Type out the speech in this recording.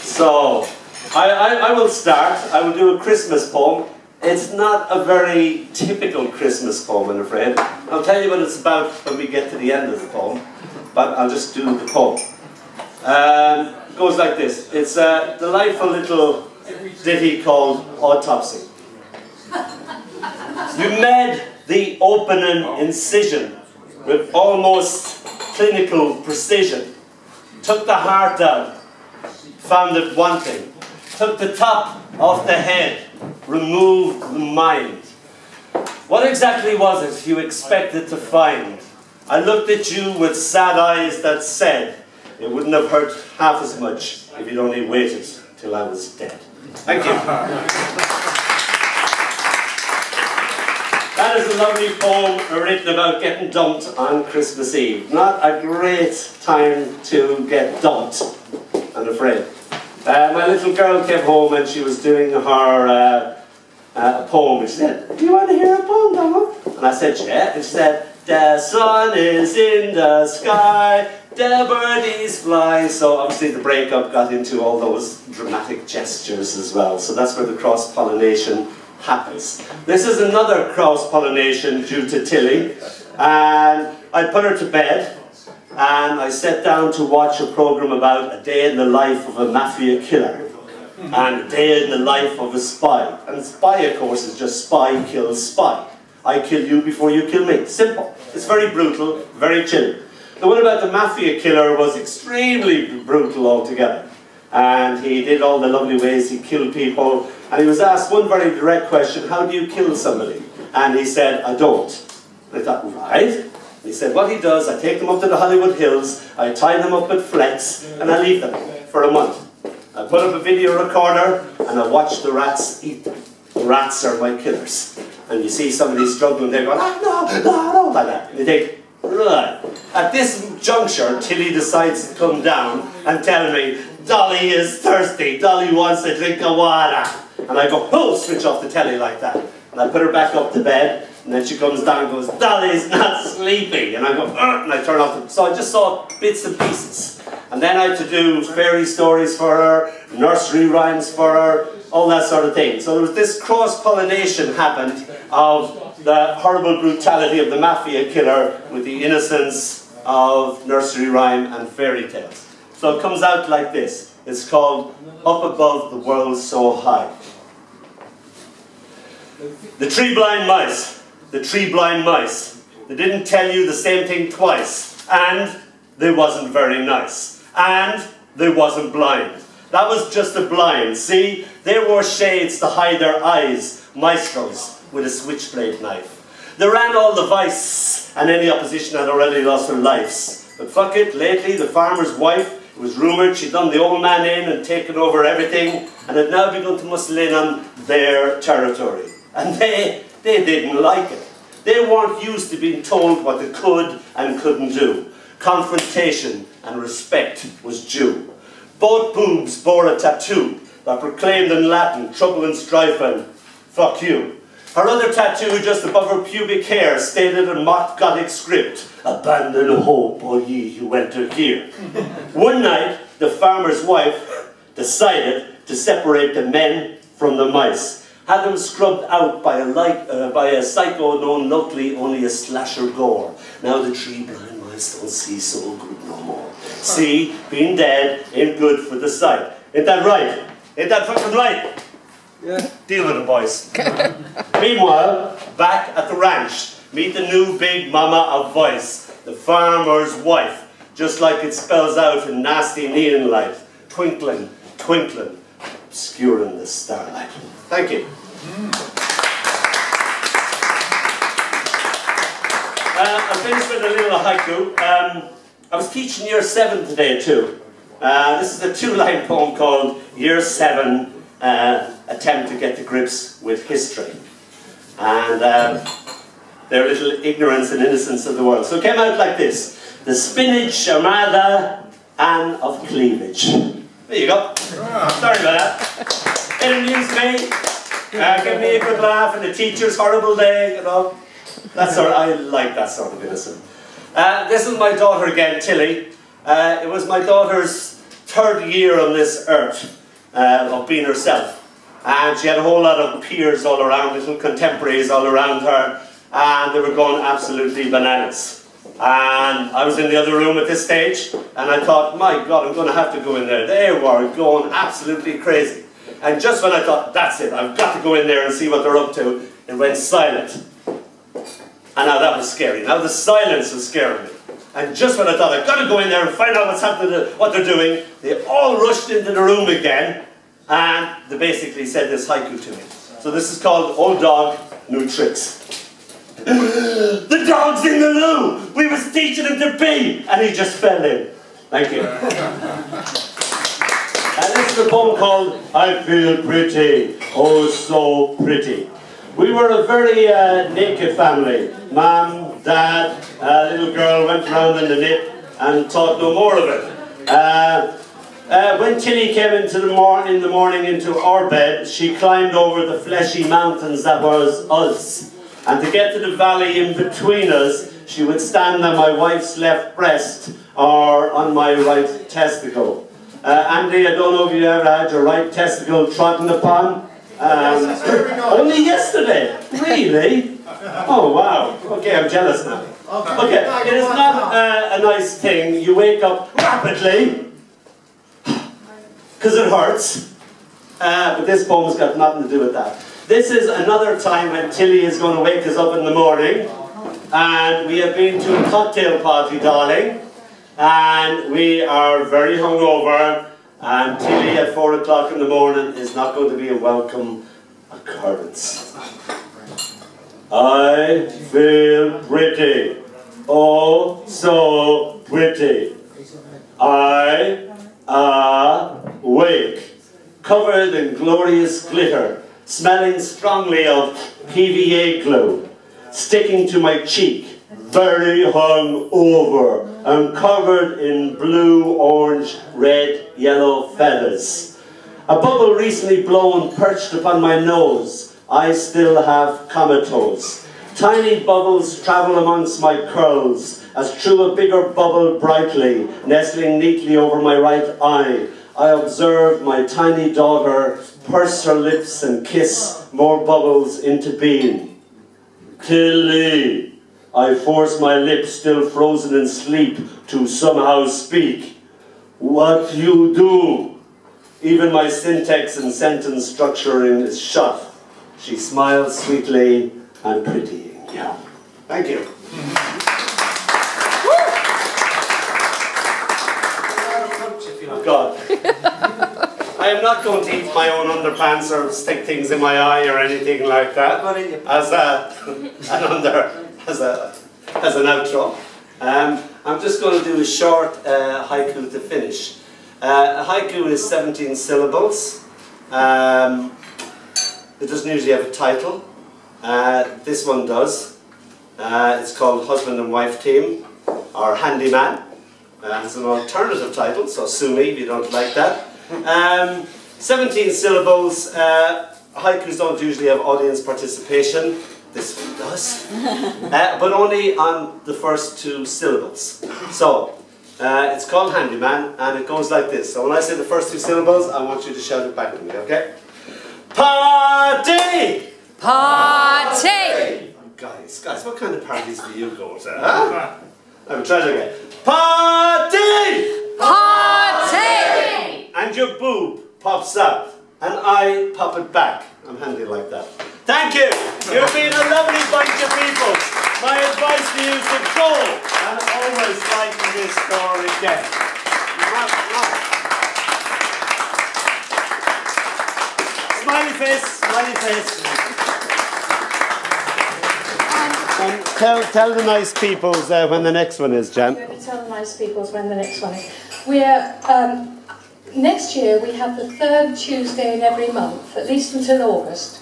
So, I will start. I will do a Christmas poem. It's not a very typical Christmas poem, I'm afraid. I'll tell you what it's about when we get to the end of the poem, but I'll just do the poem. It goes like this. It's a delightful little ditty called Autopsy. You made the opening incision with almost clinical precision. Took the heart out, found it wanting. Took the top off the head, removed the mind. What exactly was it you expected to find? I looked at you with sad eyes that said it wouldn't have hurt half as much if you'd only waited till I was dead. Thank you. That is a lovely poem written about getting dumped on Christmas Eve. Not a great time to get dumped, I'm afraid. My little girl came home and she was doing her poem. She said, "Do you want to hear a poem, Dónall?" And I said, "Yeah." And she said, "The sun is in the sky, the birdies fly." So obviously the breakup got into all those dramatic gestures as well. So that's where the cross-pollination happens. This is another cross-pollination due to Tilly. And I put her to bed. And I sat down to watch a program about a day in the life of a mafia killer and a day in the life of a spy. And spy, of course, is just spy kills spy. I kill you before you kill me. Simple. It's very brutal, very chill. The one about the mafia killer was extremely brutal altogether. And he did all the lovely ways he killed people. And he was asked one very direct question: how do you kill somebody? And he said, "I don't." And I thought, right? He said, what he does, I take them up to the Hollywood Hills, I tie them up with flex, and I leave them for a month. I put up a video recorder, and I watch the rats eat them. The rats are my killers. And you see somebody struggling, they're going, "Ah, no," like that. And you think, right. At this juncture, Tilly decides to come down and tell me, "Dolly is thirsty, Dolly wants a drink of water." And I go, "Oh," switch off the telly like that. And I put her back up to bed. And then she comes down and goes, "Dolly's not sleeping." And I go, "Ugh," and I turn off the... So I just saw bits and pieces. And then I had to do fairy stories for her, nursery rhymes for her, all that sort of thing. So there was this cross-pollination happened of the horrible brutality of the mafia killer with the innocence of nursery rhyme and fairy tales. So it comes out like this. It's called Up Above the World So High. The three blind mice. The three blind mice. They didn't tell you the same thing twice. And they wasn't very nice. And they wasn't blind. That was just a blind. See? They wore shades to hide their eyes. Maestros with a switchblade knife. They ran all the vice, and any opposition had already lost their lives. But fuck it, lately the farmer's wife, it was rumoured she'd done the old man in and taken over everything, and had now begun to muscle in on their territory. And they didn't like it. They weren't used to being told what they could and couldn't do. Confrontation and respect was due. Both boobs bore a tattoo that proclaimed in Latin, trouble and strife and fuck you. Her other tattoo just above her pubic hair stated in mock Gothic script, "Abandon hope, all ye who enter here." One night, the farmer's wife decided to separate the men from the mice. Had them scrubbed out by a psycho known locally only as Slasher Gore. Now the three blind mice don't see so good no more. See, being dead ain't good for the sight. Ain't that right? Ain't that fucking right? Yeah. Deal with it, boys. Meanwhile, back at the ranch, meet the new big mama of voice, the farmer's wife, just like it spells out in nasty neon light. Twinkling, twinkling, obscuring the starlight. Thank you. I finished with a little haiku. I was teaching Year 7 today too. This is a two-line poem called Year 7 Attempt to Get to Grips with History. And their little ignorance and innocence of the world. So it came out like this. The spinach armada and of cleavage. There you go. Sorry about that. It amused me. Give me a good laugh and the teacher's horrible day, you know. I like that sort of innocence. This is my daughter again, Tilly. It was my daughter's third year on this earth of being herself. And she had a whole lot of peers all around, little contemporaries all around her, and they were going absolutely bananas. And I was in the other room at this stage, and I thought, my God, I'm going to have to go in there. They were going absolutely crazy. And just when I thought, that's it, I've got to go in there and see what they're up to, it went silent. And now that was scary. Now the silence was scaring me. And just when I thought, I've got to go in there and find out what's happening, what they're doing, they all rushed into the room again, and they basically said this haiku to me. So this is called Old Dog, New Tricks. The dog's in the loo! We was teaching him to pee! And he just fell in. Thank you. And this is a poem called I Feel Pretty, Oh So Pretty. We were a very naked family. Mom, Dad, little girl went around in the nip and thought no more of it. When Tilly came in the morning into our bed, she climbed over the fleshy mountains that was us. And to get to the valley in between us, she would stand on my wife's left breast or on my right testicle. Andy, I don't know if you ever had your right testicle trodden upon. Only yesterday. Really? Oh, wow. Okay, I'm jealous now. Okay, it is not a nice thing. You wake up rapidly because it hurts. But this poem's got nothing to do with that. This is another time when Tilly is going to wake us up in the morning, and we have been to a cocktail party, darling, and we are very hungover, and Tilly at 4 o'clock in the morning is not going to be a welcome occurrence. I feel pretty, oh so pretty. I awake, covered in glorious glitter, smelling strongly of PVA glue, sticking to my cheek, very hungover, and covered in blue, orange, red, yellow feathers. A bubble recently blown perched upon my nose. I still have comatose. Tiny bubbles travel amongst my curls, as through a bigger bubble brightly, nestling neatly over my right eye. I observe my tiny daughter purse her lips and kiss more bubbles into being. Tilly, I force my lips still frozen in sleep to somehow speak. What you do? Even my syntax and sentence structuring is shut. She smiles sweetly and pitying. Yeah. Thank you. Oh God. I am not going to eat my own underpants or stick things in my eye or anything like that as an outro. I'm just going to do a short haiku to finish. A haiku is 17 syllables. It doesn't usually have a title. This one does. It's called Husband and Wife Team, or Handyman. It's an alternative title, so sue me if you don't like that. 17 syllables. Haikus don't usually have audience participation. This one does. But only on the first 2 syllables. So, it's called Handyman, and it goes like this. So when I say the first 2 syllables, I want you to shout it back to me, okay? Party! Party! Guys, what kind of parties do you go to, huh? I'm trying to get party! Party! And your boob pops out, and I pop it back. I'm handy like that. Thank you! You've been a lovely bunch of people. My advice to you is to go and always liken this store again. Smiley face, smiley face. And tell the nice peoples when the next one is, Jan. I'm going to tell the nice peoples when the next one is. We're, next year we have the 3rd Tuesday in every month, at least until August.